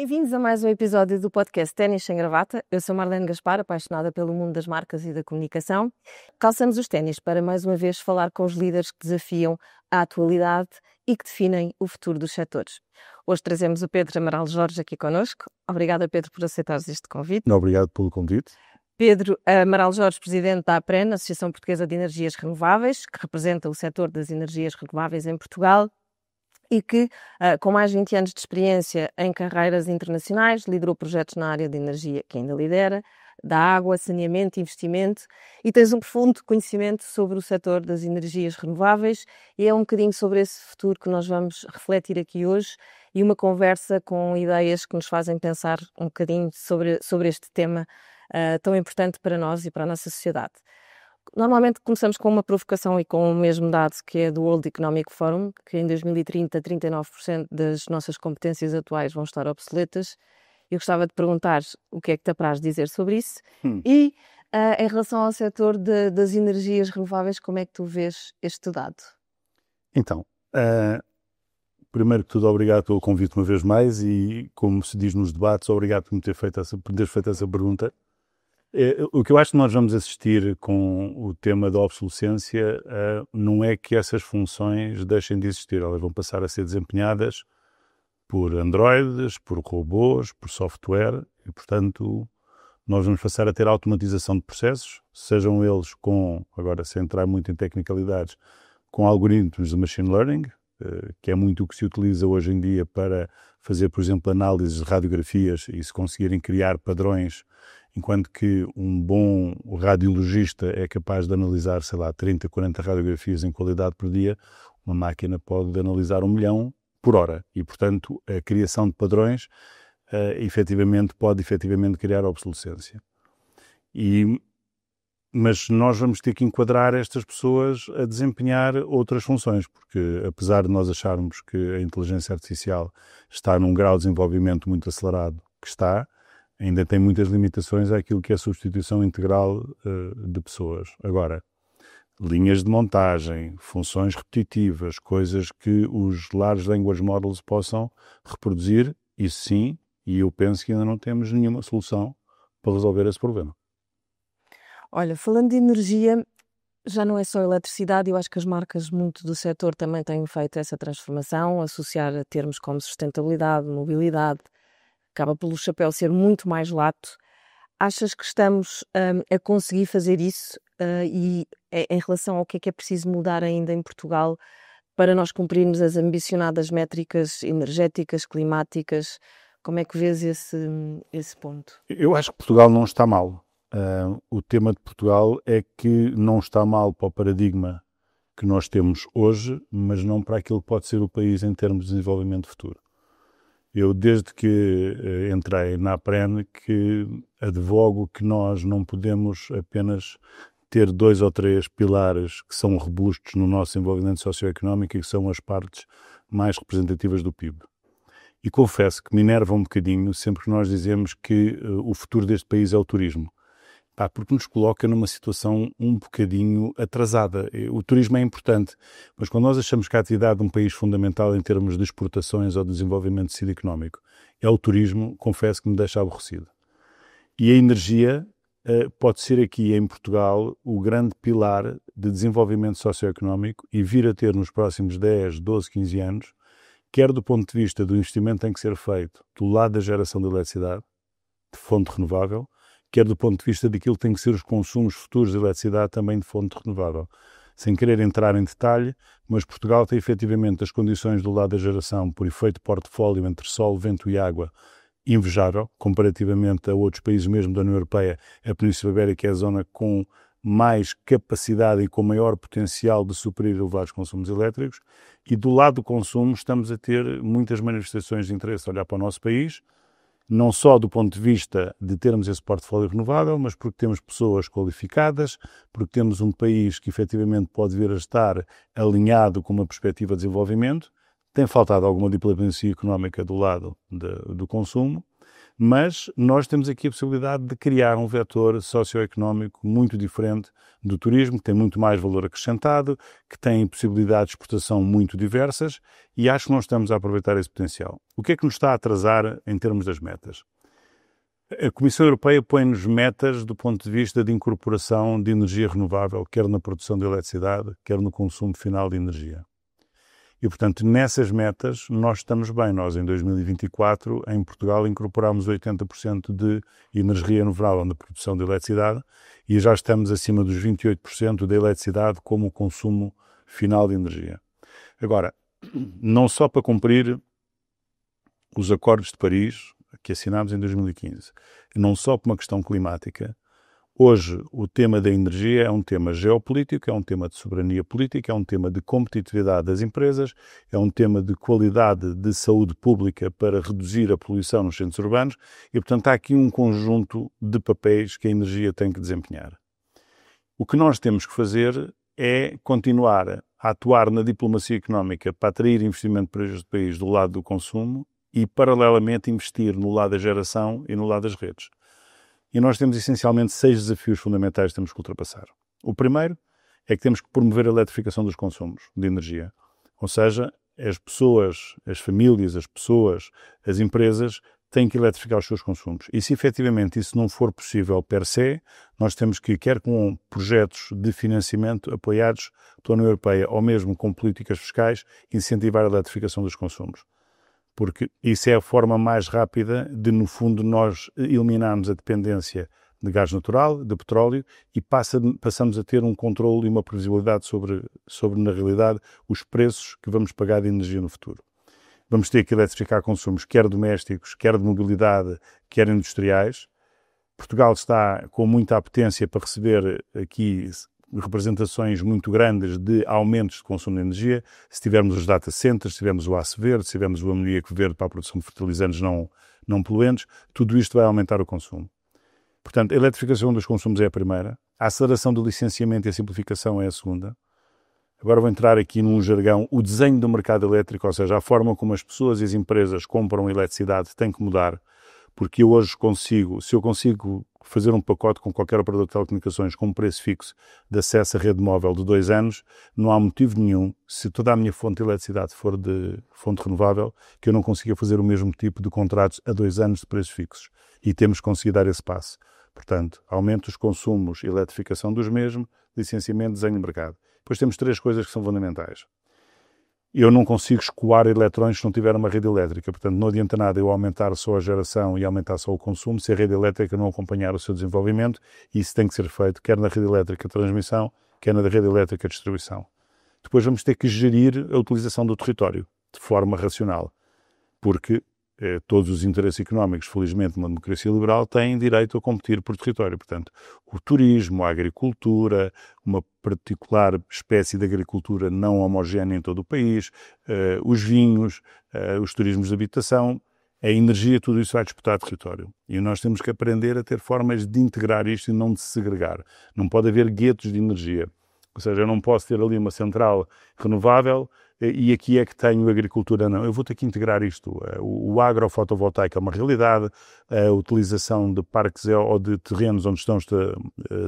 Bem-vindos a mais um episódio do podcast Ténis Sem Gravata. Eu sou Marlene Gaspar, apaixonada pelo mundo das marcas e da comunicação. Calçamos os ténis para mais uma vez falar com os líderes que desafiam a atualidade e que definem o futuro dos setores. Hoje trazemos o Pedro Amaral Jorge aqui connosco. Obrigada, Pedro, por aceitares este convite. Obrigado pelo convite. Pedro Amaral Jorge, presidente da APREN, Associação Portuguesa de Energias Renováveis, que representa o setor das energias renováveis em Portugal, e que, com mais de 20 anos de experiência em carreiras internacionais, liderou projetos na área de energia, que ainda lidera, da água, saneamento, investimento, e tens um profundo conhecimento sobre o setor das energias renováveis, e é um bocadinho sobre esse futuro que nós vamos refletir aqui hoje, e uma conversa com ideias que nos fazem pensar um bocadinho sobre este tema tão importante para nós e para a nossa sociedade. Normalmente começamos com uma provocação e com o mesmo dado que é do World Economic Forum, que em 2030 39% das nossas competências atuais vão estar obsoletas. Eu gostava de perguntar o que é que te apraz dizer sobre isso e em relação ao setor das energias renováveis, como é que tu vês este dado? Então, primeiro que tudo, obrigado pelo convite uma vez mais e, como se diz nos debates, obrigado por teres feito essa pergunta. O que eu acho que nós vamos assistir com o tema da obsolescência não é que essas funções deixem de existir, elas vão passar a ser desempenhadas por androides, por robôs, por software e, portanto, nós vamos passar a ter automatização de processos, sejam eles agora sem entrar muito em tecnicalidades, com algoritmos de machine learning, que é muito o que se utiliza hoje em dia para fazer, por exemplo, análises de radiografias e se conseguirem criar padrões. Enquanto que um bom radiologista é capaz de analisar, 30, 40 radiografias em qualidade por dia, uma máquina pode analisar 1 milhão por hora. E, portanto, a criação de padrões pode efetivamente criar obsolescência. Mas nós vamos ter que enquadrar estas pessoas a desempenhar outras funções, porque apesar de nós acharmos que a inteligência artificial está num grau de desenvolvimento muito acelerado, ainda tem muitas limitações àquilo que é a substituição integral de pessoas. Agora, linhas de montagem, funções repetitivas, coisas que os large language models possam reproduzir, isso sim, e eu penso que ainda não temos nenhuma solução para resolver esse problema. Olha, falando de energia, já não é só eletricidade, eu acho que as marcas muito do setor também têm feito essa transformação, associar a termos como sustentabilidade, mobilidade, acaba pelo chapéu ser muito mais lato. Achas que estamos a conseguir fazer isso e em relação ao que é preciso mudar ainda em Portugal para nós cumprirmos as ambicionadas métricas energéticas, climáticas? Como é que vês esse ponto? Eu acho que Portugal não está mal. O tema de Portugal é que não está mal para o paradigma que nós temos hoje, mas não para aquilo que pode ser o país em termos de desenvolvimento futuro. Eu, desde que entrei na APREN, que advogo que nós não podemos apenas ter 2 ou 3 pilares que são robustos no nosso desenvolvimento socioeconómico e que são as partes mais representativas do PIB. E confesso que me enerva um bocadinho sempre que nós dizemos que o futuro deste país é o turismo. Porque nos coloca numa situação um bocadinho atrasada. O turismo é importante, mas quando nós achamos que a atividade de um país fundamental em termos de exportações ou de desenvolvimento de tecido económico é o turismo, confesso que me deixa aborrecido. E a energia pode ser aqui em Portugal o grande pilar de desenvolvimento socioeconómico e vir a ter nos próximos 10, 12, 15 anos, quer do ponto de vista do investimento que tem que ser feito do lado da geração de eletricidade, de fonte renovável, quer do ponto de vista daquilo que tem que ser os consumos futuros de eletricidade também de fonte renovável. Sem querer entrar em detalhe, mas Portugal tem efetivamente as condições do lado da geração por efeito de portfólio entre sol, vento e água invejável, comparativamente a outros países mesmo da União Europeia. A Península Ibérica é a zona com mais capacidade e com maior potencial de suprir elevados consumos elétricos, e do lado do consumo estamos a ter muitas manifestações de interesse a olhar para o nosso país, não só do ponto de vista de termos esse portfólio renovável, mas porque temos pessoas qualificadas, porque temos um país que efetivamente pode vir a estar alinhado com uma perspectiva de desenvolvimento. Tem faltado alguma diplomacia económica do lado do consumo, Mas nós temos aqui a possibilidade de criar um vetor socioeconómico muito diferente do turismo, que tem muito mais valor acrescentado, que tem possibilidades de exportação muito diversas, e acho que não estamos a aproveitar esse potencial. O que é que nos está a atrasar em termos das metas? A Comissão Europeia põe-nos metas do ponto de vista de incorporação de energia renovável, quer na produção de eletricidade, quer no consumo final de energia. E, portanto, nessas metas nós estamos bem. Nós, em 2024, em Portugal, incorporámos 80% de energia renovável na produção de eletricidade e já estamos acima dos 28% da eletricidade como consumo final de energia. Agora, não só para cumprir os acordos de Paris, que assinámos em 2015, não só por uma questão climática. Hoje, o tema da energia é um tema geopolítico, é um tema de soberania política, é um tema de competitividade das empresas, é um tema de qualidade de saúde pública para reduzir a poluição nos centros urbanos e, portanto, há aqui um conjunto de papéis que a energia tem que desempenhar. O que nós temos que fazer é continuar a atuar na diplomacia económica para atrair investimento para este país do lado do consumo e, paralelamente, investir no lado da geração e no lado das redes. E nós temos, essencialmente, 6 desafios fundamentais que temos que ultrapassar. O primeiro é que temos que promover a eletrificação dos consumos de energia. Ou seja, as pessoas, as famílias, as pessoas, as empresas têm que eletrificar os seus consumos. E se, efetivamente, isso não for possível per se, nós temos que, quer com projetos de financiamento apoiados pela União Europeia ou mesmo com políticas fiscais, incentivar a eletrificação dos consumos. Porque isso é a forma mais rápida de, no fundo, nós eliminarmos a dependência de gás natural, de petróleo, e passamos a ter um controle e uma previsibilidade sobre, na realidade, os preços que vamos pagar de energia no futuro. Vamos ter que eletrificar consumos, quer domésticos, quer de mobilidade, quer industriais. Portugal está com muita apetência para receber aqui representações muito grandes de aumentos de consumo de energia. Se tivermos os data centers, se tivermos o aço verde, se tivermos o amoníaco verde para a produção de fertilizantes não poluentes, tudo isto vai aumentar o consumo. Portanto, a eletrificação dos consumos é a primeira, a aceleração do licenciamento e a simplificação é a segunda. Agora vou entrar aqui num jargão, o desenho do mercado elétrico, ou seja, a forma como as pessoas e as empresas compram eletricidade tem que mudar, porque eu hoje se eu consigo fazer um pacote com qualquer operador de telecomunicações com um preço fixo de acesso à rede móvel de 2 anos, não há motivo nenhum, se toda a minha fonte de eletricidade for de fonte renovável, que eu não consiga fazer o mesmo tipo de contratos a 2 anos de preços fixos. E temos que conseguir dar esse passo. Portanto, aumento dos consumos, eletrificação dos mesmos, licenciamento, desenho de mercado. Depois temos 3 coisas que são fundamentais. Eu não consigo escoar eletrões se não tiver uma rede elétrica. Portanto, não adianta nada eu aumentar só a geração e aumentar só o consumo se a rede elétrica não acompanhar o seu desenvolvimento, e isso tem que ser feito quer na rede elétrica de transmissão, quer na rede elétrica de distribuição. Depois vamos ter que gerir a utilização do território de forma racional, porque todos os interesses económicos, felizmente, numa democracia liberal, têm direito a competir por território. Portanto, o turismo, a agricultura, uma particular espécie de agricultura não homogénea em todo o país, os vinhos, os turismos de habitação, a energia, tudo isso vai disputar território. E nós temos que aprender a ter formas de integrar isto e não de segregar. Não pode haver guetos de energia. Ou seja, eu não posso ter ali uma central renovável e aqui é que tenho agricultura. Não, eu vou ter que integrar isto. O agrofotovoltaico é uma realidade, a utilização de parques ou de terrenos onde estão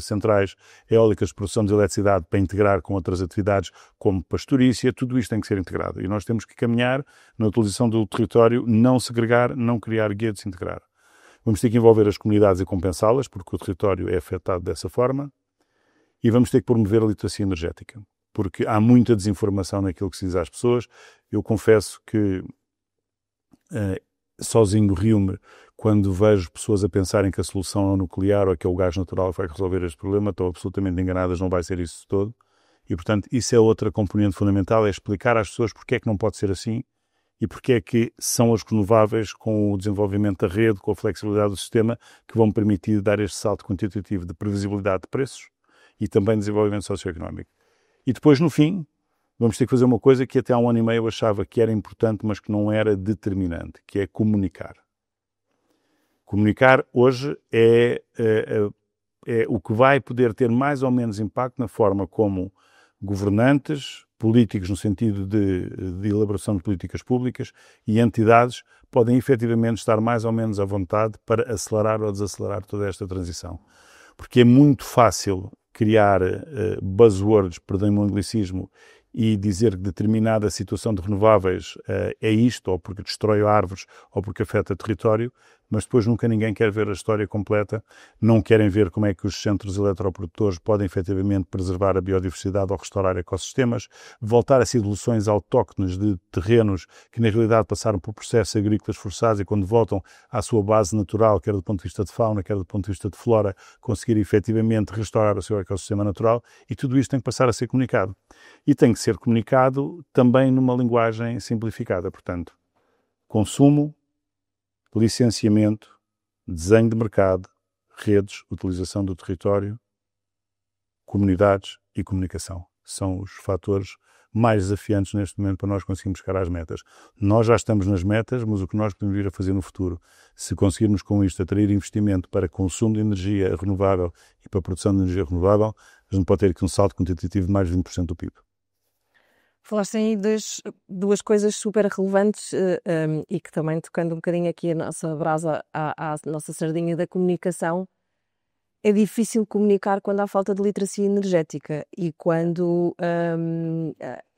centrais eólicas de produção de eletricidade para integrar com outras atividades como pastorícia, tudo isto tem que ser integrado. E nós temos que caminhar na utilização do território, não segregar, não criar guetos, integrar. Vamos ter que envolver as comunidades e compensá-las, porque o território é afetado dessa forma. E vamos ter que promover a literacia energética, porque há muita desinformação naquilo que se diz às pessoas. Eu confesso que sozinho rio-me quando vejo pessoas a pensarem que a solução é o nuclear ou que é o gás natural que vai resolver este problema. Estão absolutamente enganadas, não vai ser isso de todo. E, portanto, isso é outra componente fundamental, é explicar às pessoas porque é que não pode ser assim e porque é que são as renováveis, com o desenvolvimento da rede, com a flexibilidade do sistema, que vão permitir dar este salto quantitativo de previsibilidade de preços e também desenvolvimento socioeconómico. E depois, no fim, vamos ter que fazer uma coisa que até há 1 ano e meio eu achava que era importante, mas que não era determinante, que é comunicar. Comunicar hoje é o que vai poder ter mais ou menos impacto na forma como governantes, políticos no sentido de elaboração de políticas públicas e entidades podem efetivamente estar mais ou menos à vontade para acelerar ou desacelerar toda esta transição. Porque é muito fácil criar buzzwords, perdão-me o anglicismo, e dizer que determinada situação de renováveis é isto, ou porque destrói árvores, ou porque afeta território, mas depois nunca ninguém quer ver a história completa, não querem ver como é que os centros eletroprodutores podem efetivamente preservar a biodiversidade ou restaurar ecossistemas, voltar a soluções autóctones de terrenos que na realidade passaram por processos agrícolas forçados e quando voltam à sua base natural, quer do ponto de vista de fauna, quer do ponto de vista de flora, conseguir efetivamente restaurar o seu ecossistema natural, e tudo isto tem que passar a ser comunicado. E tem que ser comunicado também numa linguagem simplificada, portanto, consumo, licenciamento, desenho de mercado, redes, utilização do território, comunidades e comunicação. São os fatores mais desafiantes neste momento para nós conseguirmos chegar às metas. Nós já estamos nas metas, mas o que nós podemos vir a fazer no futuro, se conseguirmos com isto atrair investimento para consumo de energia renovável e para produção de energia renovável, a gente pode ter aqui um salto quantitativo de mais de 20% do PIB. Falaste aí das duas coisas super relevantes e que também, tocando um bocadinho aqui a nossa brasa à nossa sardinha da comunicação, é difícil comunicar quando há falta de literacia energética e quando,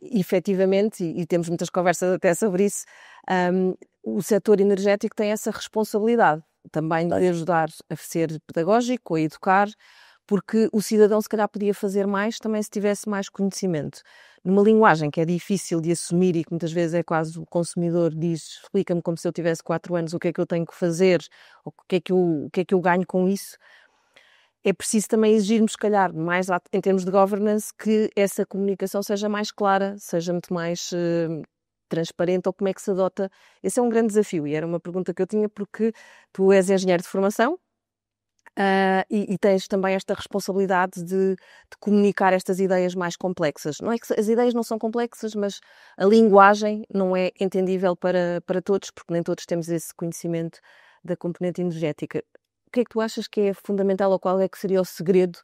efetivamente, e temos muitas conversas até sobre isso, o setor energético tem essa responsabilidade também de ajudar a ser pedagógico, a educar, porque o cidadão se calhar podia fazer mais também se tivesse mais conhecimento. Numa linguagem que é difícil de assumir e que muitas vezes é quase o consumidor diz, explica-me como se eu tivesse 4 anos o que é que eu tenho que fazer, ou o que é que eu ganho com isso, é preciso também exigirmos, se calhar, mais em termos de governance, que essa comunicação seja mais clara, seja muito mais transparente, ou como é que se adota. Esse é um grande desafio e era uma pergunta que eu tinha porque tu és engenheiro de formação, e tens também esta responsabilidade de comunicar estas ideias mais complexas. Não é que as ideias não são complexas, mas a linguagem não é entendível para todos, porque nem todos temos esse conhecimento da componente energética. O que é que tu achas que é fundamental ou qual é que seria o segredo?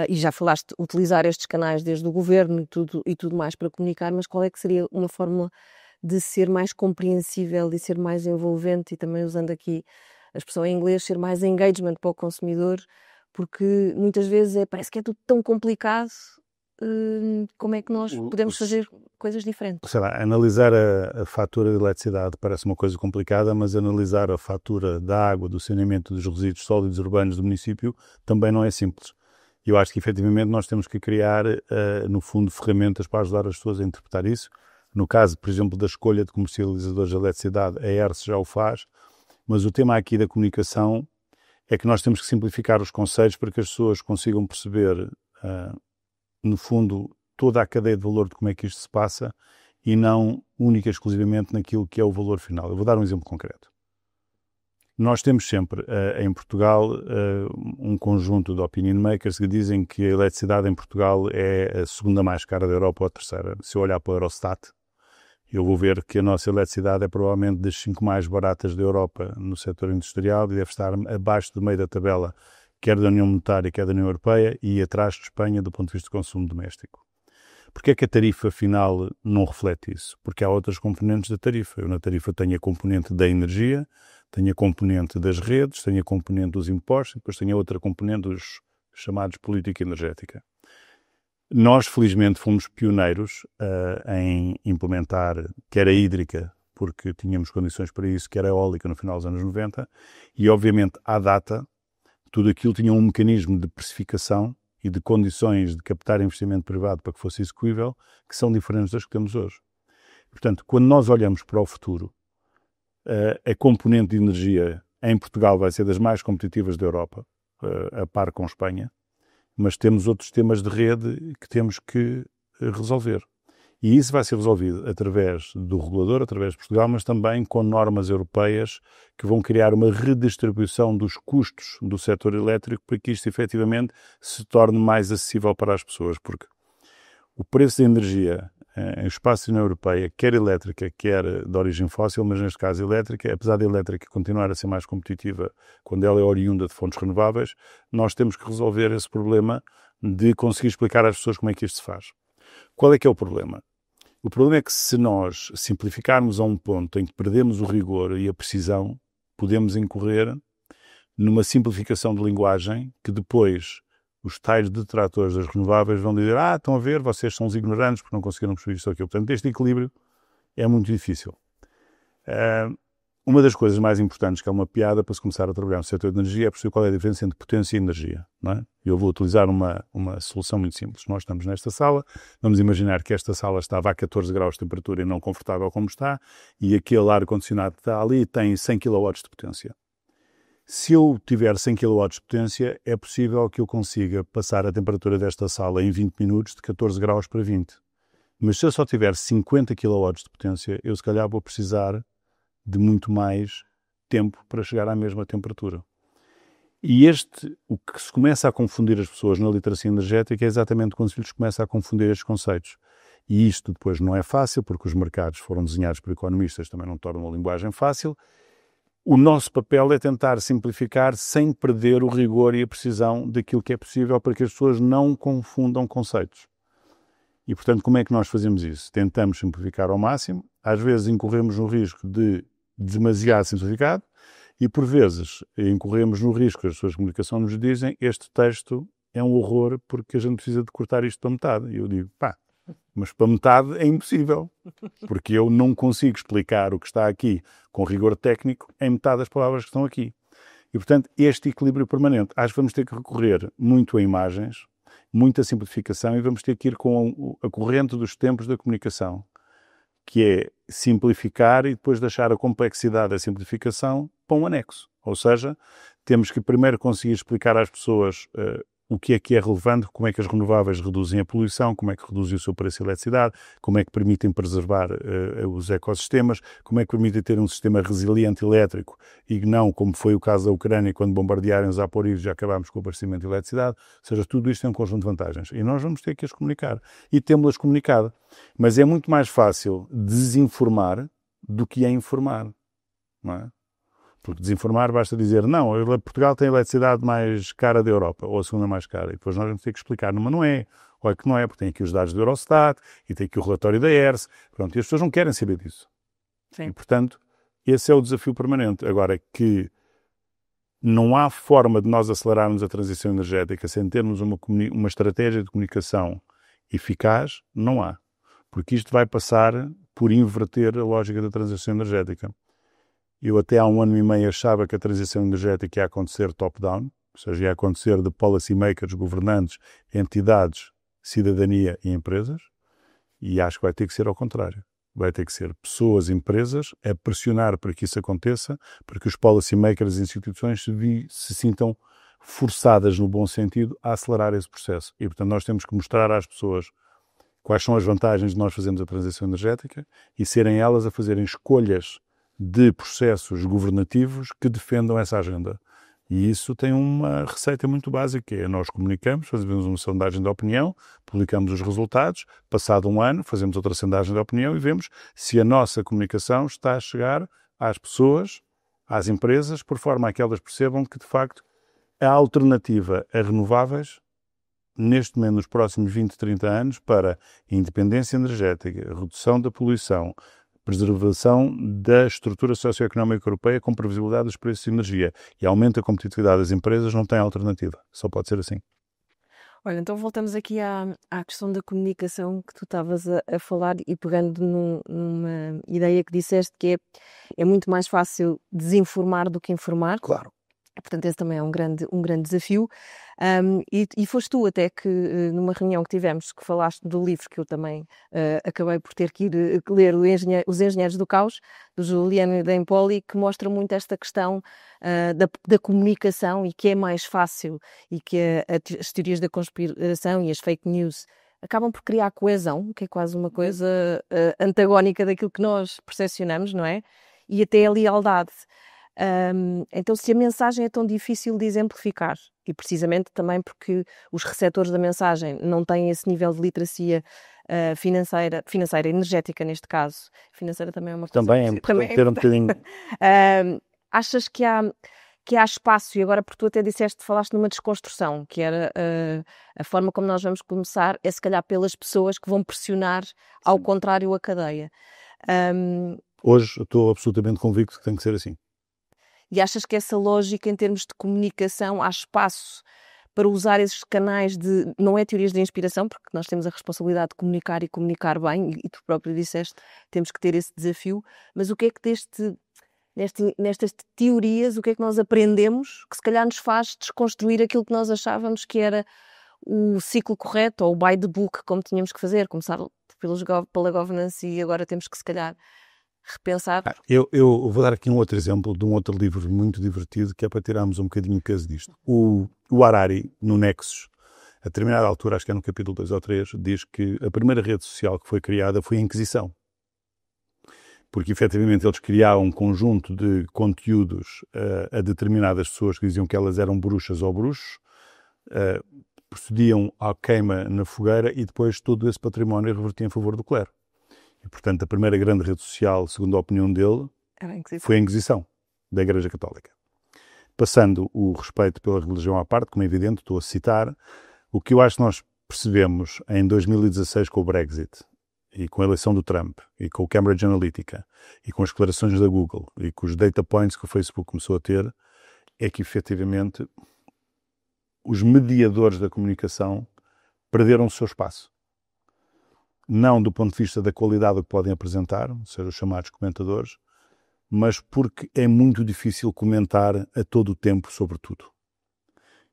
E já falaste de utilizar estes canais desde o governo e tudo mais para comunicar, mas qual é que seria uma fórmula de ser mais compreensível, de ser mais envolvente e também usando aqui a expressão em inglês, ser mais engagement para o consumidor, porque muitas vezes parece que é tudo tão complicado, como é que nós podemos fazer coisas diferentes? Sei lá, analisar a fatura de eletricidade parece uma coisa complicada, mas analisar a fatura da água, do saneamento dos resíduos sólidos urbanos do município também não é simples. Eu acho que efetivamente nós temos que criar, no fundo, ferramentas para ajudar as pessoas a interpretar isso. No caso, por exemplo, da escolha de comercializadores de eletricidade, a ERSE já o faz. Mas o tema aqui da comunicação é que nós temos que simplificar os conceitos para que as pessoas consigam perceber, no fundo, toda a cadeia de valor de como é que isto se passa e não única e exclusivamente naquilo que é o valor final. Eu vou dar um exemplo concreto. Nós temos sempre, em Portugal, um conjunto de opinion makers que dizem que a eletricidade em Portugal é a segunda mais cara da Europa ou a terceira. Se eu olhar para o Eurostat, eu vou ver que a nossa eletricidade é provavelmente das 5 mais baratas da Europa no setor industrial e deve estar abaixo do meio da tabela, quer da União Monetária, quer da União Europeia, e atrás de Espanha do ponto de vista de consumo doméstico. Porquê é que a tarifa final não reflete isso? Porque há outras componentes da tarifa. Eu na tarifa tenho a componente da energia, tenho a componente das redes, tenho a componente dos impostos, e depois tenho a outra componente dos chamados política energética. Nós, felizmente, fomos pioneiros em implementar quer a hídrica, porque tínhamos condições para isso, quer a eólica no final dos anos 90, e obviamente, à data, tudo aquilo tinha um mecanismo de precificação e de condições de captar investimento privado para que fosse execuível, que são diferentes das que temos hoje. Portanto, quando nós olhamos para o futuro, a componente de energia em Portugal vai ser das mais competitivas da Europa, a par com Espanha, mas temos outros temas de rede que temos que resolver. E isso vai ser resolvido através do regulador, através de Portugal, mas também com normas europeias que vão criar uma redistribuição dos custos do setor elétrico para que isto efetivamente se torne mais acessível para as pessoas, porque o preço da energia em espaço da União Europeia, quer elétrica, quer de origem fóssil, mas neste caso elétrica, apesar da elétrica continuar a ser mais competitiva quando ela é oriunda de fontes renováveis, nós temos que resolver esse problema de conseguir explicar às pessoas como é que isto se faz. Qual é que é o problema? O problema é que se nós simplificarmos a um ponto em que perdemos o rigor e a precisão, podemos incorrer numa simplificação de linguagem que depois os tais detratores das renováveis vão dizer estão a ver, vocês são os ignorantes porque não conseguiram perceber isto ou aquilo. Portanto, este equilíbrio é muito difícil. Uma das coisas mais importantes, que é uma piada para se começar a trabalhar no setor de energia, é perceber qual é a diferença entre potência e energia. Não é? Eu vou utilizar uma solução muito simples. Nós estamos nesta sala, vamos imaginar que esta sala estava a 14 graus de temperatura e não confortável como está, e aquele ar-condicionado que está ali tem 100 kW de potência. Se eu tiver 100 kW de potência, é possível que eu consiga passar a temperatura desta sala em 20 minutos de 14 graus para 20. Mas se eu só tiver 50 kW de potência, eu se calhar vou precisar de muito mais tempo para chegar à mesma temperatura. E o que se começa a confundir as pessoas na literacia energética é exatamente quando se lhes começa a confundir estes conceitos. E isto depois não é fácil, porque os mercados foram desenhados por economistas, também não tornam a linguagem fácil. O nosso papel é tentar simplificar sem perder o rigor e a precisão daquilo que é possível para que as pessoas não confundam conceitos. E, portanto, como é que nós fazemos isso? Tentamos simplificar ao máximo, às vezes incorremos no risco de demasiado simplificado e, por vezes, incorremos no risco que as pessoas de comunicação nos dizem este texto é um horror porque a gente precisa de cortar isto para metade. E eu digo, mas para metade é impossível, porque eu não consigo explicar o que está aqui com rigor técnico em metade das palavras que estão aqui. E, portanto, este equilíbrio permanente. Acho que vamos ter que recorrer muito a imagens, muita simplificação e vamos ter que ir com a corrente dos tempos da comunicação, que é simplificar e depois deixar a complexidade da simplificação para um anexo. Ou seja, temos que primeiro conseguir explicar às pessoas o que é relevante, como é que as renováveis reduzem a poluição, como é que reduzem o seu preço de eletricidade, como é que permitem preservar os ecossistemas, como é que permitem ter um sistema resiliente elétrico e não, como foi o caso da Ucrânia, quando bombardearam os Zaporizhzhia já acabámos com o abastecimento de eletricidade. Ou seja, tudo isto tem um conjunto de vantagens. E nós vamos ter que as comunicar. E temos-las comunicado. Mas é muito mais fácil desinformar do que é informar. Não é? Porque desinformar basta dizer, não, Portugal tem a eletricidade mais cara da Europa, ou a segunda mais cara. E depois nós vamos ter que explicar, mas não é, ou é que não é, porque tem aqui os dados do Eurostat, e tem aqui o relatório da ERSE, pronto, e as pessoas não querem saber disso. Sim. E, portanto, esse é o desafio permanente. Agora, que não há forma de nós acelerarmos a transição energética sem termos uma estratégia de comunicação eficaz, não há. Porque isto vai passar por inverter a lógica da transição energética. Eu até há 1 ano e meio achava que a transição energética ia acontecer top-down, ou seja, ia acontecer de policy makers, governantes, entidades, cidadania e empresas, e acho que vai ter que ser ao contrário. Vai ter que ser pessoas, empresas, a pressionar para que isso aconteça, para que os policy makers e instituições se sintam forçadas, no bom sentido, a acelerar esse processo. E, portanto, nós temos que mostrar às pessoas quais são as vantagens de nós fazermos a transição energética e serem elas a fazerem escolhas de processos governativos que defendam essa agenda. E isso tem uma receita muito básica, é nós comunicamos, fazemos uma sondagem de opinião, publicamos os resultados, passado 1 ano fazemos outra sondagem de opinião e vemos se a nossa comunicação está a chegar às pessoas, às empresas, por forma a que elas percebam que, de facto, a alternativa a renováveis, neste momento, nos próximos 20, 30 anos, para a independência energética, a redução da poluição, preservação da estrutura socioeconómica europeia com previsibilidade dos preços de energia e aumento da competitividade das empresas, não tem alternativa. Só pode ser assim. Olha, então voltamos aqui à questão da comunicação que tu estavas a falar e pegando numa ideia que disseste que é muito mais fácil desinformar do que informar. Claro. Portanto, esse também é um grande desafio. E foste tu até que, numa reunião que tivemos, que falaste do livro que eu também acabei por ter que ir ler, Os Engenheiros do Caos, do Juliano Dempoli, que mostra muito esta questão da comunicação e que é mais fácil e que as teorias da conspiração e as fake news acabam por criar coesão, que é quase uma coisa antagónica daquilo que nós percepcionamos, não é? E até a lealdade. Então, se a mensagem é tão difícil de exemplificar, e precisamente também porque os receptores da mensagem não têm esse nível de literacia financeira, energética neste caso, financeira também é uma coisa... Também é importante ter um bocadinho... Achas que há que há espaço, e agora porque tu até falaste numa desconstrução, que era a forma como nós vamos começar, é se calhar pelas pessoas que vão pressionar, ao contrário, a cadeia. Hoje eu estou absolutamente convicto que tem que ser assim. E achas que essa lógica, em termos de comunicação, há espaço para usar esses canais de... Não é teorias de inspiração, porque nós temos a responsabilidade de comunicar e comunicar bem, e tu próprio disseste, temos que ter esse desafio, mas o que é que nestas teorias, o que é que nós aprendemos que se calhar nos faz desconstruir aquilo que nós achávamos que era o ciclo correto, ou o by the book, como tínhamos que fazer, começar pela governance e agora temos que se calhar repensar. Eu vou dar aqui um outro exemplo de um outro livro muito divertido, que é para tirarmos um bocadinho o peso disto. O Harari, no Nexus, a determinada altura, acho que é no capítulo 2 ou 3, diz que a primeira rede social que foi criada foi a Inquisição. Porque, efetivamente, eles criavam um conjunto de conteúdos a determinadas pessoas que diziam que elas eram bruxas ou bruxos, procediam à queima na fogueira e depois todo esse património revertia em favor do clero. E, portanto, a primeira grande rede social, segundo a opinião dele, foi a Inquisição da Igreja Católica. Passando o respeito pela religião à parte, como é evidente, estou a citar, o que eu acho que nós percebemos em 2016 com o Brexit, e com a eleição do Trump, e com o Cambridge Analytica, e com as declarações da Google, e com os data points que o Facebook começou a ter, é que, efetivamente, os mediadores da comunicação perderam o seu espaço. Não do ponto de vista da qualidade do que podem apresentar, ou seja, os chamados comentadores, mas porque é muito difícil comentar a todo o tempo sobre tudo.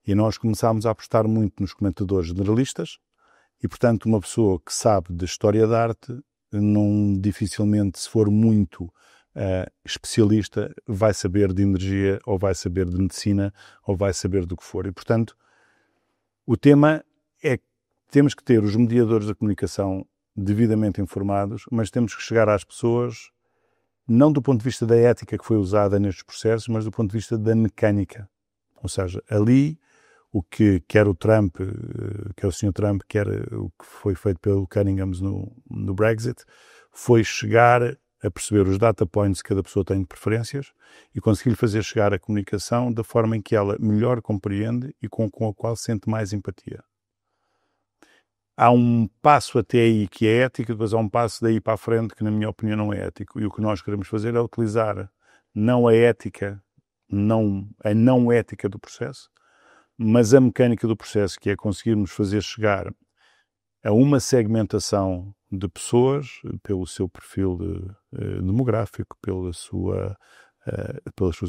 E nós começámos a apostar muito nos comentadores generalistas, e, portanto, uma pessoa que sabe de história da arte, não dificilmente, se for muito especialista, vai saber de energia, ou vai saber de medicina, ou vai saber do que for. E, portanto, o tema é que temos que ter os mediadores da comunicação devidamente informados, mas temos que chegar às pessoas, não do ponto de vista da ética que foi usada nestes processos, mas do ponto de vista da mecânica. Ou seja, ali, o que quer o Trump, quer o Sr. Trump, quer o que foi feito pelo Cunningham no Brexit, foi chegar a perceber os data points que cada pessoa tem de preferências e conseguir fazer chegar a comunicação da forma em que ela melhor compreende e com a qual sente mais empatia. Há um passo até aí que é ético, depois há um passo daí para a frente que, na minha opinião, não é ético. E o que nós queremos fazer é utilizar não a ética, a não ética do processo, mas a mecânica do processo, que é conseguirmos fazer chegar a uma segmentação de pessoas, pelo seu perfil demográfico, pelas suas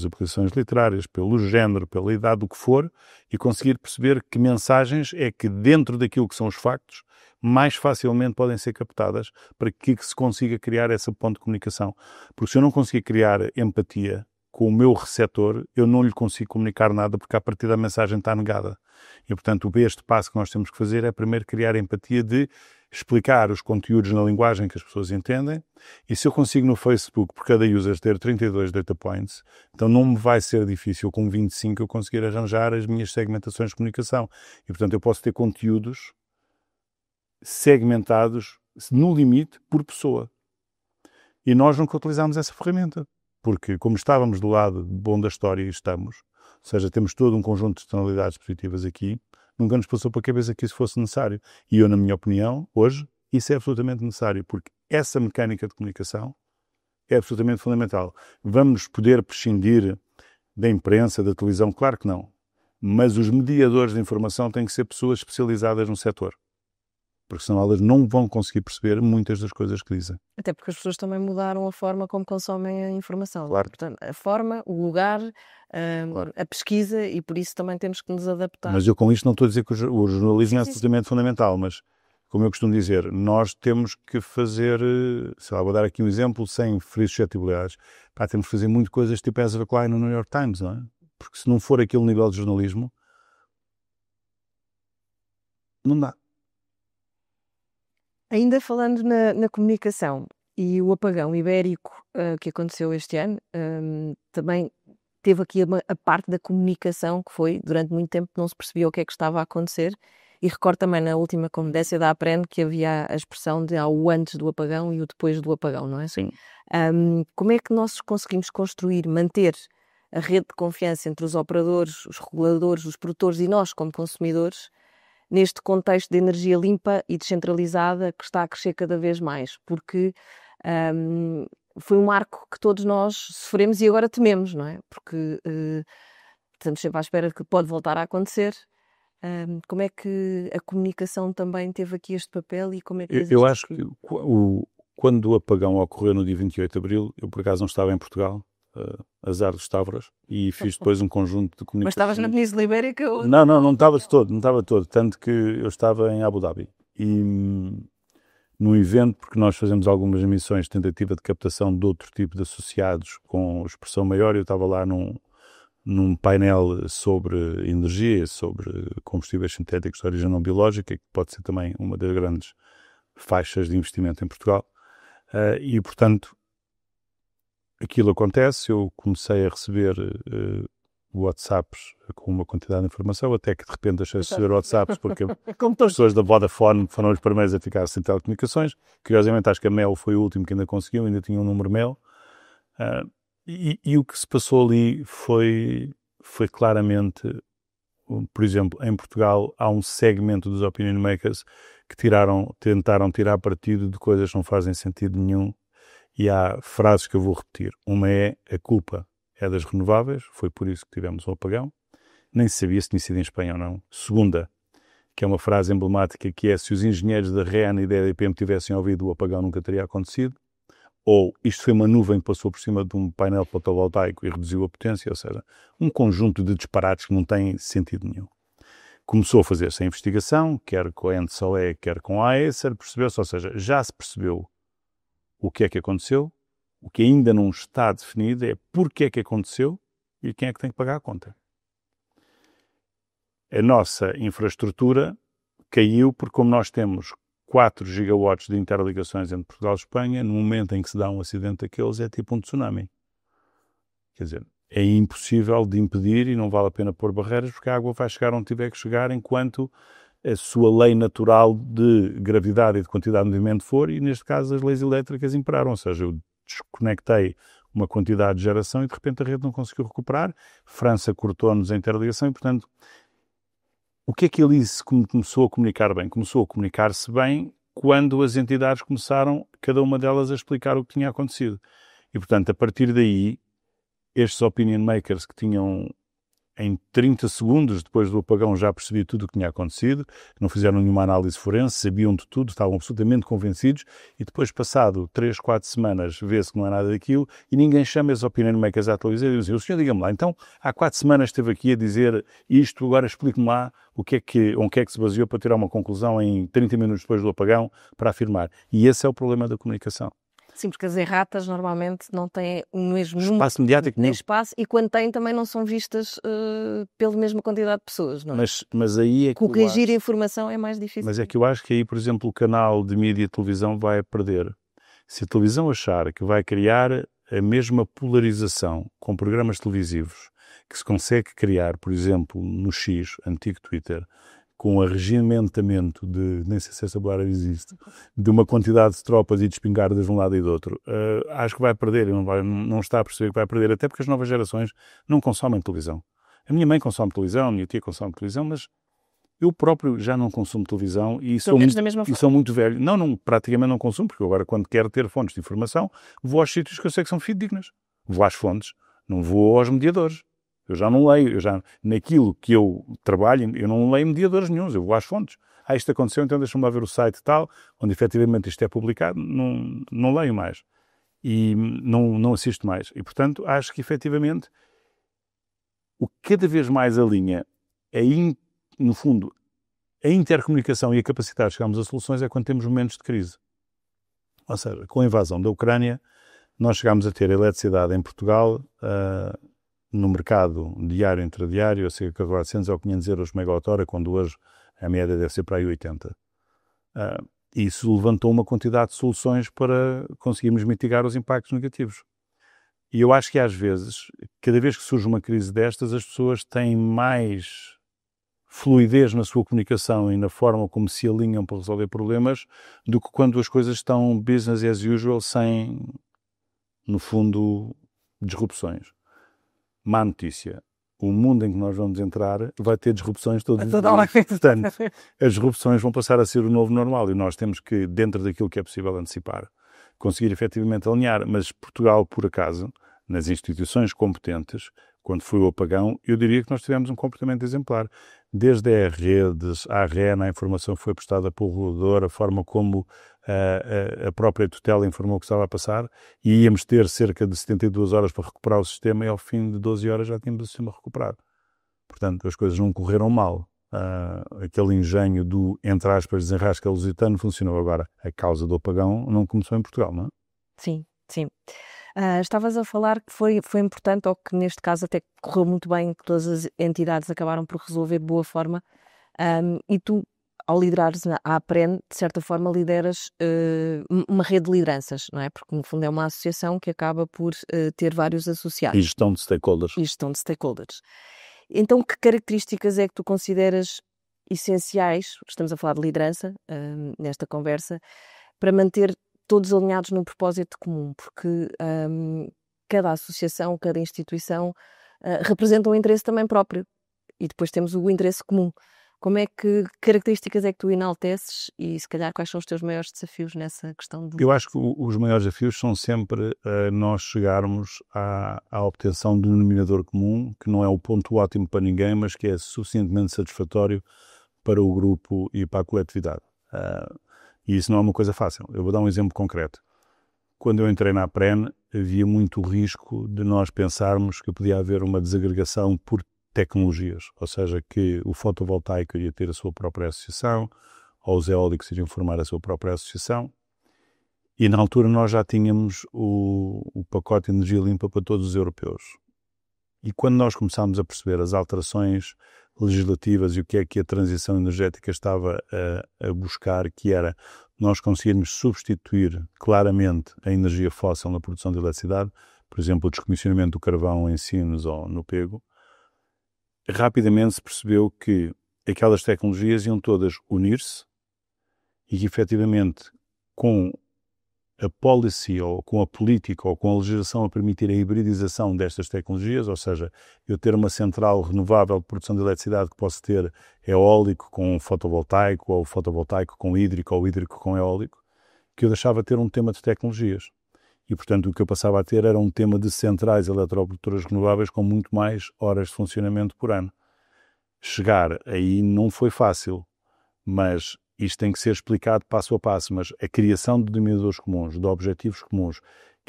aplicações literárias, pelo género, pela idade, o que for, e conseguir perceber que mensagens é que, dentro daquilo que são os factos, mais facilmente podem ser captadas para que se consiga criar essa ponte de comunicação. Porque se eu não conseguir criar empatia com o meu receptor, eu não lhe consigo comunicar nada, porque a partir da mensagem está negada. E, portanto, este passo que nós temos que fazer é primeiro criar empatia de explicar os conteúdos na linguagem que as pessoas entendem, e se eu consigo no Facebook, por cada user, ter 32 data points, então não me vai ser difícil, com 25, eu conseguir arranjar as minhas segmentações de comunicação. E, portanto, eu posso ter conteúdos segmentados, no limite, por pessoa. E nós nunca utilizámos essa ferramenta. Porque, como estávamos do lado bom da história e estamos, ou seja, temos todo um conjunto de externalidades positivas aqui, nunca nos passou para a cabeça que isso fosse necessário. E eu, na minha opinião, hoje, isso é absolutamente necessário, porque essa mecânica de comunicação é absolutamente fundamental. Vamos poder prescindir da imprensa, da televisão? Claro que não. Mas os mediadores de informação têm que ser pessoas especializadas no setor. Porque senão elas não vão conseguir perceber muitas das coisas que dizem. Até porque as pessoas também mudaram a forma como consomem a informação. Claro. Portanto, a forma, o lugar, Claro. a pesquisa, e por isso também temos que nos adaptar. Mas eu com isto não estou a dizer que o jornalismo é absolutamente fundamental, mas, como eu costumo dizer, nós temos que fazer, sei lá, vou dar aqui um exemplo sem ferir suscetibilidades, temos que fazer muito coisas tipo Ezra Klein no New York Times, não é? Porque se não for aquele nível de jornalismo, não dá. Ainda falando na comunicação e o apagão ibérico que aconteceu este ano, também teve aqui a parte da comunicação que foi, durante muito tempo, não se percebia o que é que estava a acontecer, e recordo também na última conferência da APREN que havia a expressão de há o antes do apagão e o depois do apagão, não é? Sim. Como é que nós conseguimos construir, manter a rede de confiança entre os operadores, os reguladores, os produtores e nós como consumidores, neste contexto de energia limpa e descentralizada que está a crescer cada vez mais, porque foi um marco que todos nós sofremos e agora tememos, não é? Porque estamos sempre à espera de que pode voltar a acontecer. Como é que a comunicação também teve aqui este papel e como é que... Eu acho que quando o apagão ocorreu no dia 28 de Abril, eu por acaso não estava em Portugal, azar dos Távoras, e fiz depois um conjunto de comunicações. Mas estavas na Península Ibérica? Ou... Não estava de todo, não estava todo, tanto que eu estava em Abu Dhabi. E num evento, porque nós fazemos algumas emissões de tentativa de captação de outro tipo de associados com expressão maior, eu estava lá num painel sobre energia, sobre combustíveis sintéticos de origem não biológica, que pode ser também uma das grandes faixas de investimento em Portugal. E, portanto, aquilo acontece, eu comecei a receber WhatsApps com uma quantidade de informação, até que de repente deixei de receber WhatsApps, porque as pessoas da Vodafone foram os primeiros a ficar sem telecomunicações. Curiosamente, acho que a Mel foi o último que ainda conseguiu, ainda tinha um número Mel. E o que se passou ali foi claramente, por exemplo, em Portugal há um segmento dos opinion makers que tentaram tirar partido de coisas que não fazem sentido nenhum, e há frases que eu vou repetir. Uma é: a culpa é das renováveis, foi por isso que tivemos um apagão. Nem se sabia se tinha sido em Espanha ou não. Segunda, que é uma frase emblemática, que é: se os engenheiros da REN e da EDP me tivessem ouvido, o apagão nunca teria acontecido. Ou isto foi uma nuvem que passou por cima de um painel fotovoltaico e reduziu a potência, ou seja, um conjunto de disparates que não tem sentido nenhum. Começou a fazer-se a investigação, quer com a ENTSOE, quer com a AESER, percebeu-se, ou seja, já se percebeu o que é que aconteceu. O que ainda não está definido é porque é que aconteceu e quem é que tem que pagar a conta. A nossa infraestrutura caiu porque, como nós temos 4 gigawatts de interligações entre Portugal e Espanha, no momento em que se dá um acidente daqueles, é tipo um tsunami. Quer dizer, é impossível de impedir e não vale a pena pôr barreiras, porque a água vai chegar onde tiver que chegar enquanto a sua lei natural de gravidade e de quantidade de movimento for, e neste caso as leis elétricas imperaram, ou seja, eu desconectei uma quantidade de geração e de repente a rede não conseguiu recuperar. França cortou-nos a interligação e, portanto, o que é que ele começou a comunicar bem? Começou a comunicar-se bem quando as entidades começaram, cada uma delas, a explicar o que tinha acontecido. E, portanto, a partir daí, estes opinion makers que tinham, em 30 segundos depois do apagão, já percebi tudo o que tinha acontecido, não fizeram nenhuma análise forense, sabiam de tudo, estavam absolutamente convencidos, e depois, passado 3, 4 semanas, vê-se que não é nada daquilo, e ninguém chama esses opinion makers à televisão e diz: o senhor, diga-me lá, então, há 4 semanas esteve aqui a dizer isto, agora explique-me lá onde é que se baseou para tirar uma conclusão em 30 minutos depois do apagão para afirmar. E esse é o problema da comunicação. Sim, porque as erratas normalmente não têm o mesmo espaço mediático, nem espaço, e quando têm também não são vistas pela mesma quantidade de pessoas, não é? Mas aí é que corrigir a informação é mais difícil. Mas é que eu acho que aí, por exemplo, o canal de mídia e televisão vai perder. Se a televisão achar que vai criar a mesma polarização com programas televisivos que se consegue criar, por exemplo, no X, antigo Twitter, com o arregimentamento de, nem sei se essa palavra existe, de uma quantidade de tropas e de espingardas de um lado e do outro, acho que vai perder, não está a perceber que vai perder, até porque as novas gerações não consomem televisão. A minha mãe consome televisão, a minha tia consome televisão, mas eu próprio já não consumo televisão e sou muito velho. Não, praticamente não consumo, porque eu agora, quando quero ter fontes de informação, vou aos sítios que eu sei que são fidedignas. Vou às fontes, não vou aos mediadores. Eu já não leio, naquilo que eu trabalho, eu não leio mediadores nenhuns, eu vou às fontes. Isto aconteceu, então deixa-me lá ver o site tal, onde efetivamente isto é publicado, não leio mais. E não assisto mais. E, portanto, acho que efetivamente o que cada vez mais alinha no fundo, a intercomunicação e a capacidade de chegarmos a soluções é quando temos momentos de crise. Ou seja, com a invasão da Ucrânia, nós chegámos a ter eletricidade em Portugal no mercado diário e intradiário a cerca de 400 ou 500 euros megawatt-hora, quando hoje a média deve ser para aí 80. Isso levantou uma quantidade de soluções para conseguirmos mitigar os impactos negativos. E eu acho que às vezes, cada vez que surge uma crise destas, as pessoas têm mais fluidez na sua comunicação e na forma como se alinham para resolver problemas do que quando as coisas estão business as usual, sem, no fundo, disrupções. Má notícia. O mundo em que nós vamos entrar vai ter disrupções todos os dias. Portanto, as disrupções vão passar a ser o novo normal e nós temos que, dentro daquilo que é possível antecipar, conseguir efetivamente alinhar. Mas Portugal, por acaso, nas instituições competentes, quando foi o apagão, eu diria que nós tivemos um comportamento exemplar. Desde as redes, à REN, a informação que foi prestada pelo regulador, a forma como a própria tutela informou o que estava a passar, e íamos ter cerca de 72 horas para recuperar o sistema e ao fim de 12 horas já tínhamos o sistema recuperado. Portanto, as coisas não correram mal. Aquele engenho do, entre aspas, desenrasca lusitano funcionou. Agora, a causa do apagão não começou em Portugal, não é? sim, sim. Estavas a falar que foi importante, ou que neste caso até correu muito bem, que todas as entidades acabaram por resolver de boa forma, e tu, ao liderares a APREN, de certa forma lideras uma rede de lideranças, não é? Porque no fundo é uma associação que acaba por ter vários associados. E gestão de stakeholders. Então, que características é que tu consideras essenciais, estamos a falar de liderança nesta conversa, para manter todos alinhados num propósito comum? Porque cada associação, cada instituição representa um interesse também próprio e depois temos o interesse comum. Que características é que tu enalteces e, se calhar, quais são os teus maiores desafios nessa questão? Eu acho que os maiores desafios são sempre nós chegarmos à obtenção de um denominador comum, que não é o ponto ótimo para ninguém, mas que é suficientemente satisfatório para o grupo e para a coletividade. E isso não é uma coisa fácil. Eu vou dar um exemplo concreto. Quando eu entrei na APREN, havia muito risco de nós pensarmos que podia haver uma desagregação por tecnologias, ou seja, que o fotovoltaico iria ter a sua própria associação, ou os eólicos iriam formar a sua própria associação, e na altura nós já tínhamos o pacote de energia limpa para todos os europeus. E quando nós começámos a perceber as alterações legislativas e o que é que a transição energética estava a buscar, que era nós conseguirmos substituir claramente a energia fóssil na produção de eletricidade, por exemplo, o descomissionamento do carvão em Sines ou no Pego, rapidamente se percebeu que aquelas tecnologias iam todas unir-se e que, efetivamente, com a policy ou com a política ou com a legislação a permitir a hibridização destas tecnologias, ou seja, eu ter uma central renovável de produção de eletricidade que posso ter eólico com fotovoltaico, ou fotovoltaico com hídrico, ou hídrico com eólico, que eu deixava de ter um tema de tecnologias. E, portanto, o que eu passava a ter era um tema de centrais eletroprodutoras renováveis com muito mais horas de funcionamento por ano. Chegar aí não foi fácil, mas isto tem que ser explicado passo a passo. Mas a criação de denominadores comuns, de objetivos comuns,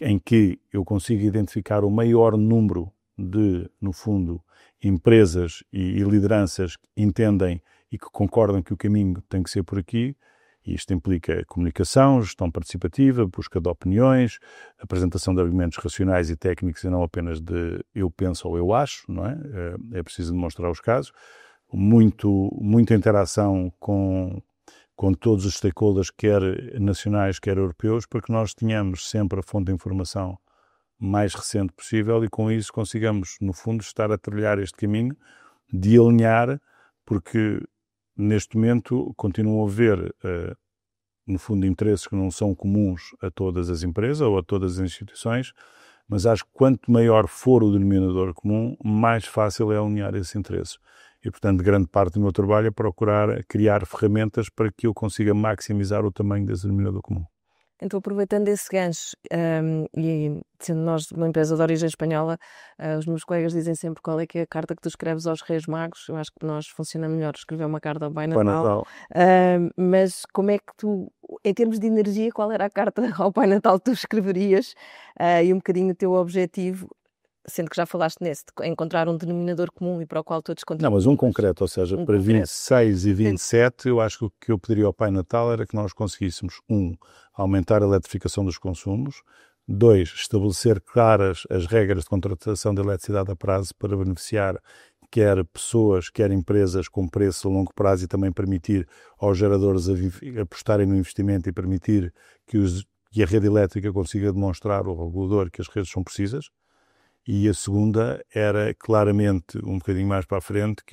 em que eu consiga identificar o maior número de, no fundo, empresas e lideranças que entendem e que concordam que o caminho tem que ser por aqui. E isto implica comunicação, gestão participativa, busca de opiniões, apresentação de argumentos racionais e técnicos e não apenas de eu penso ou eu acho, não é? É preciso demonstrar os casos. Muita interação com todos os stakeholders, quer nacionais, quer europeus, para que nós tenhamos sempre a fonte de informação mais recente possível e com isso consigamos, no fundo, estar a trilhar este caminho de alinhar, porque neste momento continuam a haver, no fundo, interesses que não são comuns a todas as empresas ou a todas as instituições, mas acho que quanto maior for o denominador comum, mais fácil é alinhar esses interesses. E, portanto, grande parte do meu trabalho é procurar criar ferramentas para que eu consiga maximizar o tamanho desse denominador comum. Então, aproveitando esse gancho, e sendo nós uma empresa de origem espanhola, os meus colegas dizem sempre qual é que é a carta que tu escreves aos Reis Magos. Eu acho que nós funciona melhor escrever uma carta ao Pai Natal. Mas como é que tu, em termos de energia, qual era a carta ao Pai Natal que tu escreverias e um bocadinho o teu objetivo? Sendo que já falaste nesse, de encontrar um denominador comum e para o qual todos contribuem. Não, mas um concreto, ou seja, para 26 e 27, eu acho que o que eu pediria ao Pai Natal era que nós conseguíssemos, aumentar a eletrificação dos consumos, 2, estabelecer claras as regras de contratação de eletricidade a prazo para beneficiar quer pessoas, quer empresas com preço a longo prazo e também permitir aos geradores apostarem no investimento e permitir que a rede elétrica consiga demonstrar ao regulador que as redes são precisas. E a segunda era claramente um bocadinho mais para a frente,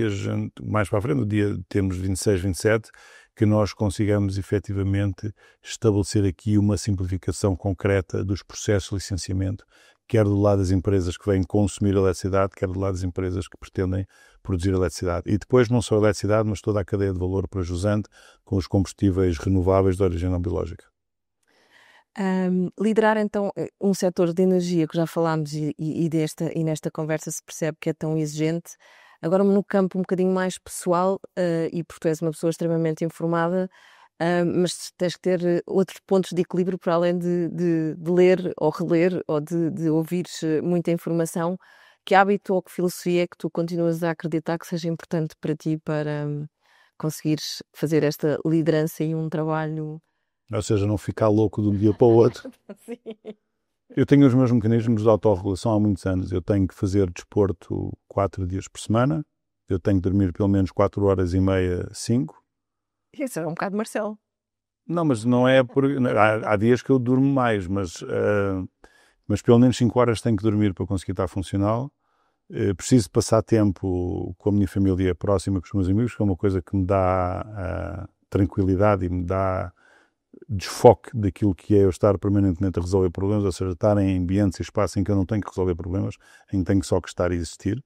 no dia temos 26, 27, que nós consigamos efetivamente estabelecer aqui uma simplificação concreta dos processos de licenciamento, quer do lado das empresas que vêm consumir eletricidade, quer do lado das empresas que pretendem produzir eletricidade. E depois não só a eletricidade, mas toda a cadeia de valor para jusante com os combustíveis renováveis de origem não biológica. Liderar então um setor de energia que já falámos e nesta conversa se percebe que é tão exigente, agora no campo um bocadinho mais pessoal, e porque tu és uma pessoa extremamente informada, mas tens que ter outros pontos de equilíbrio para além de ler ou reler ou de ouvir muita informação. Que hábito ou que filosofia é que tu continuas a acreditar que seja importante para ti para conseguires fazer esta liderança e um trabalho... Ou seja, não ficar louco de um dia para o outro. Sim. Eu tenho os meus mecanismos de autorregulação há muitos anos. Eu tenho que fazer desporto 4 dias por semana. Eu tenho que dormir pelo menos 4 horas e meia, 5. Isso é um bocado Marcelo. Não, mas não é por... Há dias que eu durmo mais, mas pelo menos 5 horas tenho que dormir para conseguir estar funcional. Preciso passar tempo com a minha família próxima, com os meus amigos, que é uma coisa que me dá tranquilidade e me dá desfoque daquilo que é eu estar permanentemente a resolver problemas, ou seja, estar em ambientes e espaços em que eu não tenho que resolver problemas, em que tenho só que estar e existir.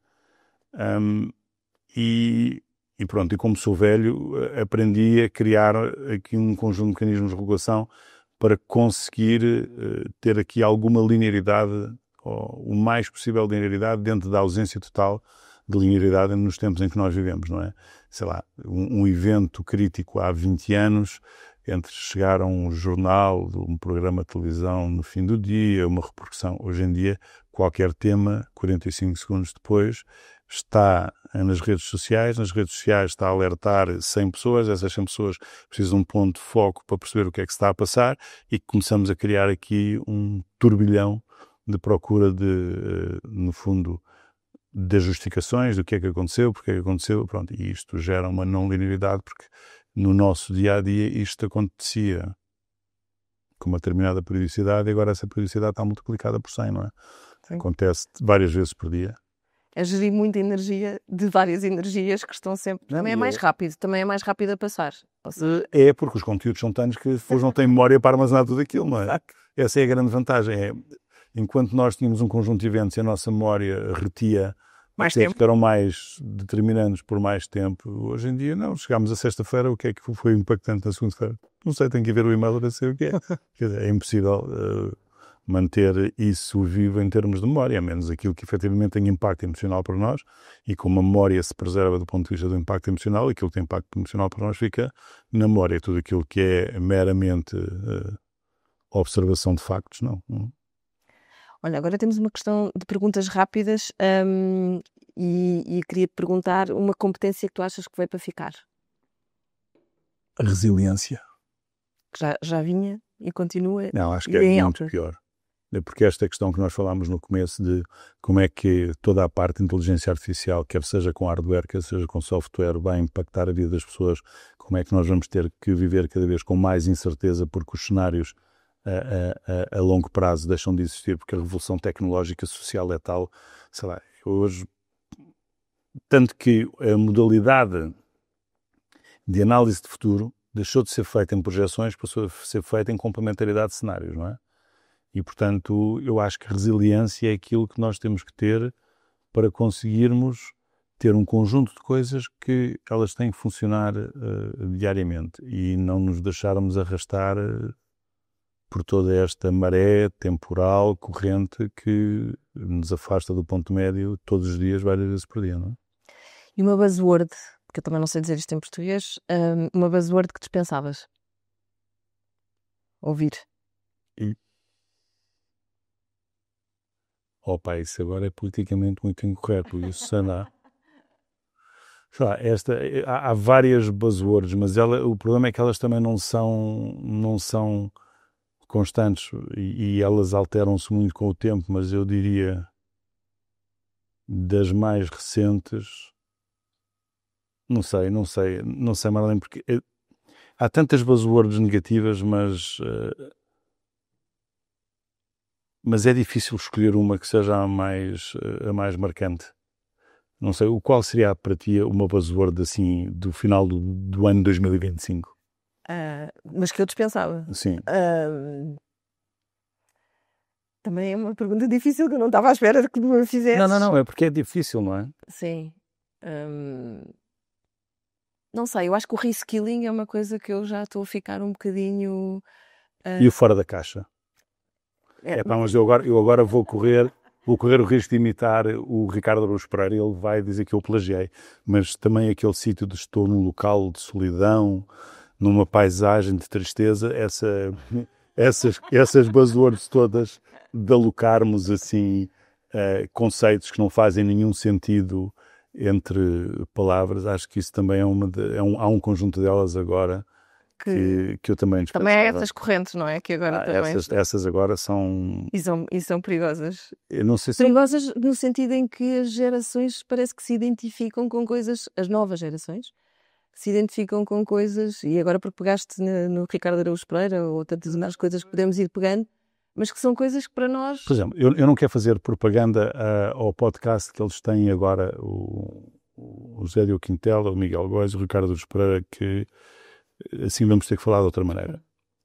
E pronto, e como sou velho, aprendi a criar aqui um conjunto de mecanismos de regulação para conseguir ter aqui alguma linearidade, ou o mais possível de linearidade, dentro da ausência total de linearidade nos tempos em que nós vivemos, não é? Sei lá, um evento crítico há 20 anos, entre chegar a um jornal, um programa de televisão no fim do dia, uma repercussão. Hoje em dia, qualquer tema, 45 segundos depois, está nas redes sociais está a alertar 100 pessoas, essas 100 pessoas precisam de um ponto de foco para perceber o que é que se está a passar e começamos a criar aqui um turbilhão de procura de, no fundo, das justificações do que é que aconteceu, porque é que aconteceu, pronto, e isto gera uma não linearidade porque no nosso dia-a-dia isto acontecia com uma determinada periodicidade e agora essa periodicidade está multiplicada por 100, não é? Sim. Acontece várias vezes por dia. É gerir muita energia de várias energias que estão sempre... Também é mais rápido a passar. É, porque os conteúdos são tantos que depois não têm memória para armazenar tudo aquilo, não é? Essa é a grande vantagem. Enquanto nós tínhamos um conjunto de eventos e a nossa memória retia mais tempo, que eram mais determinantes por mais tempo, hoje em dia não. Chegámos a sexta-feira, o que é que foi impactante na segunda-feira? Não sei, tenho que ver o e-mail para saber o que é. Quer dizer, é impossível manter isso vivo em termos de memória, a menos aquilo que efetivamente tem impacto emocional para nós, e como a memória se preserva do ponto de vista do impacto emocional, aquilo que tem impacto emocional para nós fica na memória. Tudo aquilo que é meramente observação de factos, não. Olha, agora temos uma questão de perguntas rápidas e queria perguntar uma competência que tu achas que veio para ficar. A resiliência. Que já vinha e continua. Não, acho que é muito pior. Porque esta questão que nós falámos no começo de como é que toda a parte de inteligência artificial, quer seja com hardware, quer seja com software, vai impactar a vida das pessoas, como é que nós vamos ter que viver cada vez com mais incerteza porque os cenários a longo prazo deixam de existir, porque a revolução tecnológica social é tal, sei lá, hoje, tanto que a modalidade de análise de futuro deixou de ser feita em projeções, passou a ser feita em complementaridade de cenários, não é? E, portanto, eu acho que resiliência é aquilo que nós temos que ter para conseguirmos ter um conjunto de coisas que elas têm que funcionar diariamente e não nos deixarmos arrastar por toda esta maré temporal, corrente, que nos afasta do ponto médio todos os dias, várias vezes por dia, não é? E uma buzzword, que eu também não sei dizer isto em português, uma buzzword que dispensavas? Ouvir. Opa, isso agora é politicamente muito incorreto, isso Sana. Há várias buzzwords, mas o problema é que elas também não são constantes e elas alteram-se muito com o tempo, mas eu diria das mais recentes, não sei, Marlene, porque há tantas buzzwords negativas, mas é difícil escolher uma que seja a mais marcante. Não sei, qual seria para ti uma buzzword assim do final do ano 2025? Mas que eu dispensava. Sim. Também é uma pergunta difícil que eu não estava à espera de que me fizesses. Não, é porque é difícil, não é? Sim. Não sei, eu acho que o reskilling é uma coisa que eu já estou a ficar um bocadinho... E o fora da caixa? Mas eu agora vou correr o risco de imitar o Ricardo Araújo Pereira, ele vai dizer que eu plagiei, mas também aquele sítio de estou num local de solidão, numa paisagem de tristeza, essas buzzwords todas de alocarmos assim conceitos que não fazem nenhum sentido entre palavras, acho que isso também há um conjunto delas agora que eu também dispenso. Também há essas correntes, não é? Que agora também... Essas agora são... E são perigosas. Eu não sei se... Perigosas no sentido em que as gerações parece que se identificam com coisas, as novas gerações, se identificam com coisas, e agora porque pegaste no Ricardo Araújo Pereira ou tantas outras coisas que podemos ir pegando, mas que são coisas que para nós... Por exemplo, eu não quero fazer propaganda ao podcast que eles têm agora, o Zé Diogo Quintela, o Miguel Góes, o Ricardo Araújo Pereira, que assim vamos ter que falar de outra maneira.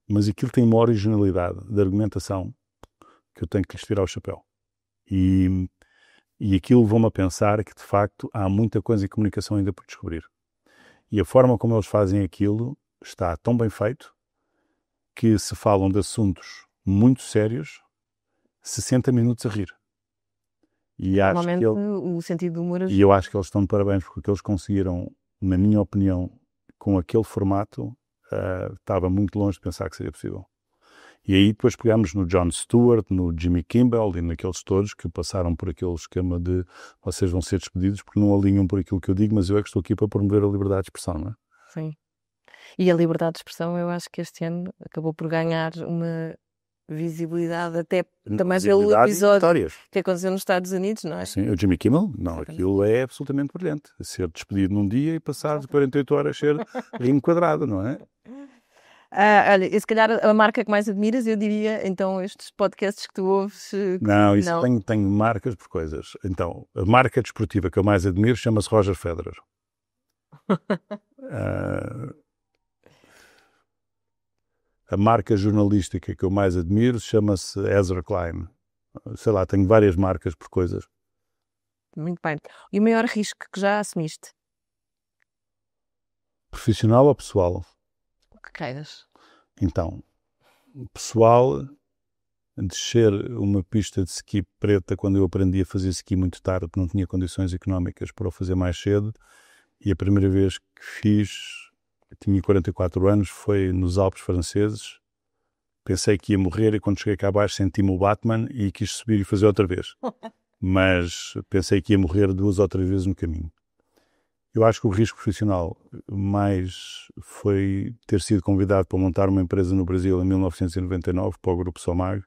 Mas aquilo tem uma originalidade de argumentação que eu tenho que lhes tirar o chapéu. E aquilo vão-me a pensar que, de facto, há muita coisa em comunicação ainda por descobrir. E a forma como eles fazem aquilo está tão bem feito que se falam de assuntos muito sérios 60 minutos a rir. E normalmente o sentido do humor... E eu acho que eles estão de parabéns porque eles conseguiram, na minha opinião, com aquele formato, estava muito longe de pensar que seria possível. E aí depois pegamos no Jon Stewart, no Jimmy Kimmel e naqueles todos que passaram por aquele esquema de vocês vão ser despedidos porque não alinham por aquilo que eu digo, mas eu é que estou aqui para promover a liberdade de expressão, não é? Sim. E a liberdade de expressão eu acho que este ano acabou por ganhar uma visibilidade até também pelo episódio que aconteceu nos Estados Unidos, não é? Sim, o Jimmy Kimmel, não, aquilo é absolutamente brilhante. Ser despedido num dia e passar de 48 horas a ser reenquadrado, não é? Olha, e se calhar a marca que mais admiras, eu diria, então, estes podcasts que tu ouves... Não, isso não. Tenho marcas por coisas. Então, a marca desportiva que eu mais admiro chama-se Roger Federer. A marca jornalística que eu mais admiro chama-se Ezra Klein. Sei lá, tenho várias marcas por coisas. Muito bem. E o maior risco que já assumiste? Profissional ou pessoal? O que queiras. Então, pessoal, descer uma pista de ski preta quando eu aprendi a fazer ski muito tarde, porque não tinha condições económicas para o fazer mais cedo, e a primeira vez que fiz, tinha 44 anos, foi nos Alpes franceses. Pensei que ia morrer e quando cheguei cá abaixo senti-me o Batman e quis subir e fazer outra vez. Mas pensei que ia morrer 2 ou 3 vezes no caminho. Eu acho que o risco profissional mais foi ter sido convidado para montar uma empresa no Brasil em 1999 para o Grupo Somag,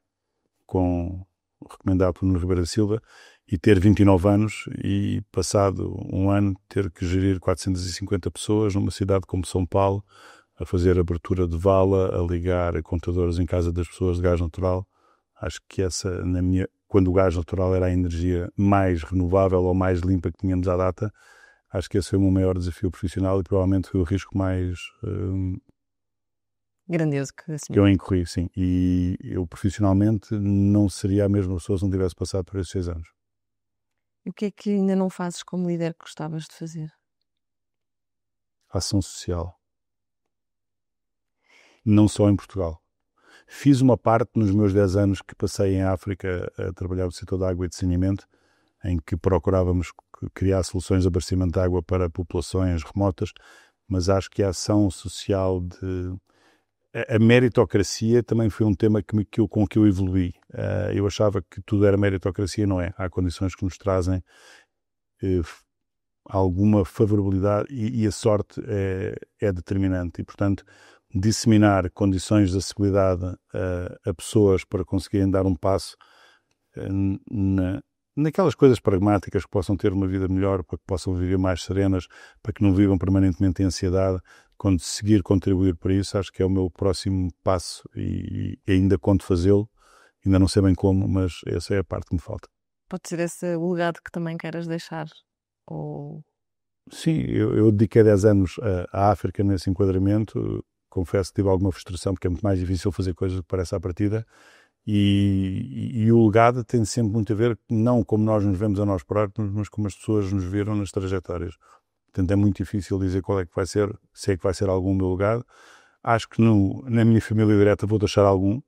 recomendado por Nuno Ribeiro da Silva, e ter 29 anos e passado um ano ter que gerir 450 pessoas numa cidade como São Paulo, a fazer abertura de vala, a ligar contadores em casa das pessoas de gás natural. Acho que essa, quando o gás natural era a energia mais renovável ou mais limpa que tínhamos à data, acho que esse foi o meu maior desafio profissional e provavelmente foi o risco mais grandioso que eu incorri, sim. E eu profissionalmente não seria a mesma pessoa se não tivesse passado por esses 6 anos. E o que é que ainda não fazes como líder que gostavas de fazer? Ação social. Não só em Portugal. Fiz uma parte nos meus 10 anos que passei em África a trabalhar no setor da água e de saneamento, em que procurávamos criar soluções de abastecimento de água para populações remotas, mas acho que a ação social a meritocracia também foi um tema com que eu evoluí. Eu achava que tudo era meritocracia, não é? Há condições que nos trazem alguma favorabilidade e a sorte é determinante. E, portanto, disseminar condições de acessibilidade a pessoas para conseguirem dar um passo naquelas coisas pragmáticas que possam ter uma vida melhor, para que possam viver mais serenas, para que não vivam permanentemente em ansiedade. Conseguir contribuir para isso, acho que é o meu próximo passo e ainda conto fazê-lo. Ainda não sei bem como, mas essa é a parte que me falta. Pode ser esse o legado que também queiras deixar? Ou... Sim, eu dediquei 10 anos à África nesse enquadramento. Confesso que tive alguma frustração, porque é muito mais difícil fazer coisas do que parece à partida. E o legado tem sempre muito a ver, não como nós nos vemos a nós próprios, mas como as pessoas nos viram nas trajetórias. Portanto, é muito difícil dizer qual é que vai ser, se é que vai ser algum meu legado. Acho que na minha família direta vou deixar algum,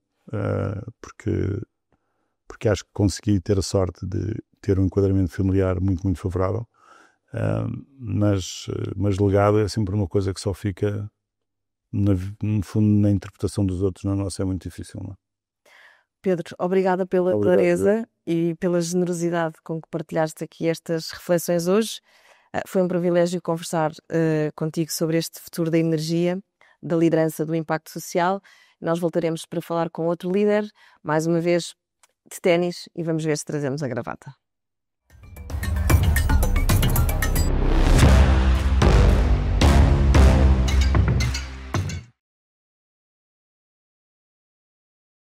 porque acho que consegui ter a sorte de ter um enquadramento familiar muito, muito favorável. Mas legado é sempre uma coisa que só fica, no fundo, na interpretação dos outros. Na nossa é muito difícil, não é? Pedro, obrigada pela clareza e pela generosidade com que partilhaste aqui estas reflexões hoje. Foi um privilégio conversar contigo sobre este futuro da energia, da liderança do impacto social. Nós voltaremos para falar com outro líder, mais uma vez de ténis, e vamos ver se trazemos a gravata.